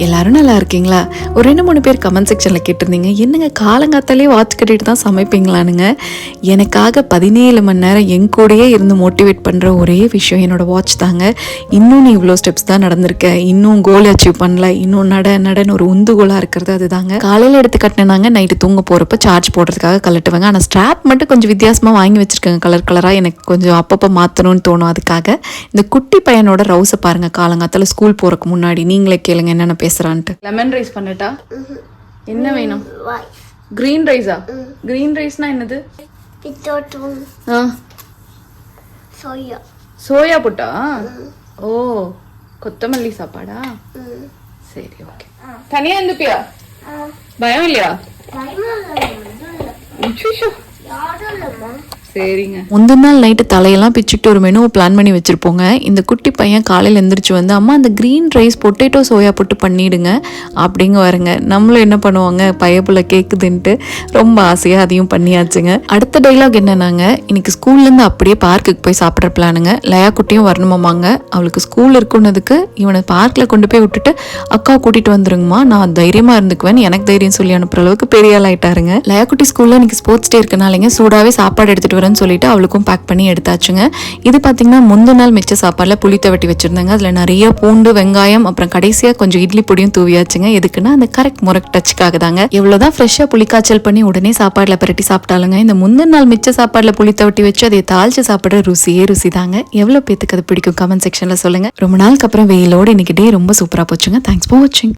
எல்லாரும் நல்லா இருக்கீங்களா? ஒரு 2-3 பேர் கமெண்ட் செக்ஷனில் கேட்டிருந்தீங்க, என்னங்க காலங்காத்தாலே வாட்ச் கட்டிட்டு தான் சமைப்பீங்களானுங்க. எனக்காக 17 மணி நேரம் என் கூடயே இருந்து மோட்டிவேட் பண்ணுற ஒரே விஷயம் என்னோடய வாட்ச் தாங்க. இன்னும் நீ இவ்வளோ ஸ்டெப்ஸ் தான் நடந்திருக்க, இன்னும் கோல் அச்சீவ் பண்ணல, இன்னும் நடன்னு ஒரு உந்துகோலாக இருக்கிறது அதுதாங்க. காலையில் எடுத்து கட்டினாங்க, நைட்டு தூங்க போகிறப்ப சார்ஜ் போடுறதுக்காக கலட்டுவேங்க. ஆனால் ஸ்ட்ராப் மட்டும் கொஞ்சம் வித்தியாசமாக வாங்கி வச்சுருக்கேங்க, கலர் கலராக. எனக்கு கொஞ்சம் அப்பப்போ மாற்றணும்னு தோணும். அதுக்காக இந்த குட்டி பையனோட ரவுஸை பாருங்கள், காலங்காத்தால ஸ்கூல் போகிறக்கு முன்னாடி. நீங்களே கேளுங்க என்னென்ன பேசுறான்ட்டு. Lemon rice பண்ணட்டா? என்ன வேணும்? கிரீன் ரைஸா? கிரீன் ரைஸ்னா என்னது? சோயா புட்டா? ஓ, கொத்தமல்லி சாப்பாடா? சரி, ஓகே. தனியா இருந்துப்பியா? பயம் இல்லையா? சரிங்க. முந்தின நாள் நைட்டு தலையெல்லாம் பிச்சுட்டு ஒரு மெனுவை பிளான் பண்ணி வச்சுருப்போங்க. இந்த குட்டி பையன் காலையில் எழுந்திரிச்சு வந்து, அம்மா அந்த க்ரீன் ரைஸ் பொட்டேட்டோ சோயா போட்டு பண்ணிவிடுங்க அப்படிங்க வருங்க. நம்மளும் என்ன பண்ணுவாங்க, பையப்புள்ள கேட்குதுன்ட்டு ரொம்ப ஆசையாக அதையும் பண்ணியாச்சுங்க. அடுத்த டைலாக் என்னன்னாங்க, இன்னைக்கு ஸ்கூல்லேருந்து அப்படியே பார்க்குக்கு போய் சாப்பிட்ற பிளானுங்க. லயா குட்டியும் வரணுமாமாங்க. அவளுக்கு ஸ்கூல் இருக்குன்னதுக்கு இவனை பார்க்கில் கொண்டு போய் விட்டுட்டு அக்கா கூட்டிகிட்டு வந்துருங்கம்மா, நான் தைரியமாக இருந்துக்குவேன், எனக்கு தைரியம் சொல்லி அனுப்புகிற அளவுக்கு பெரிய ஆள் ஆயிட்டாருங்க. லயா குட்டி ஸ்கூலில் இன்னைக்கு ஸ்போர்ட்ஸ் டே இருக்கனாலேங்க சூடாகவே சாப்பாடு எடுத்துகிட்டு சொல்லிட்டு அவளுக்கும் பேக் பண்ணி எடுத்தாச்சுங்க. இது பார்த்தீங்கன்னா முந்தின நாள் மிச்ச சாப்பாடுல புளி தவட்டி வச்சிருந்தாங்க. அதில் நிறைய பூண்டு, வெங்காயம், அப்புறம் கடைசியாக கொஞ்சம் இட்லி பொடியும் தூவியாச்சுங்க. எதுக்குன்னா அந்த கரெக்ட் முறை டச்சுக்காக தாங்க. எவ்வளோதான் ஃப்ரெஷ்ஷாக புளிக்காய்ச்சல் பண்ணி உடனே சாப்பாடுல பரட்டி சாப்பிட்டாலுங்க, இந்த முந்தின நாள் மிச்ச சாப்பாடுல புளி தவட்டி வச்சு அதை தாளிச்சு சாப்பிட்ற ருசியே ருசி தாங்க. எவ்வளோ பேத்துக்கு அது பிடிக்கும் கமெண்ட் செக்ஷன்ல சொல்லுங்க. ரொம்ப நாளுக்கு அப்புறம் வெயிலோடு இன்னைக்கு டே ரொம்ப சூப்பராக போச்சுங்க. தேங்க்ஸ் ஃபார் வாட்சிங்.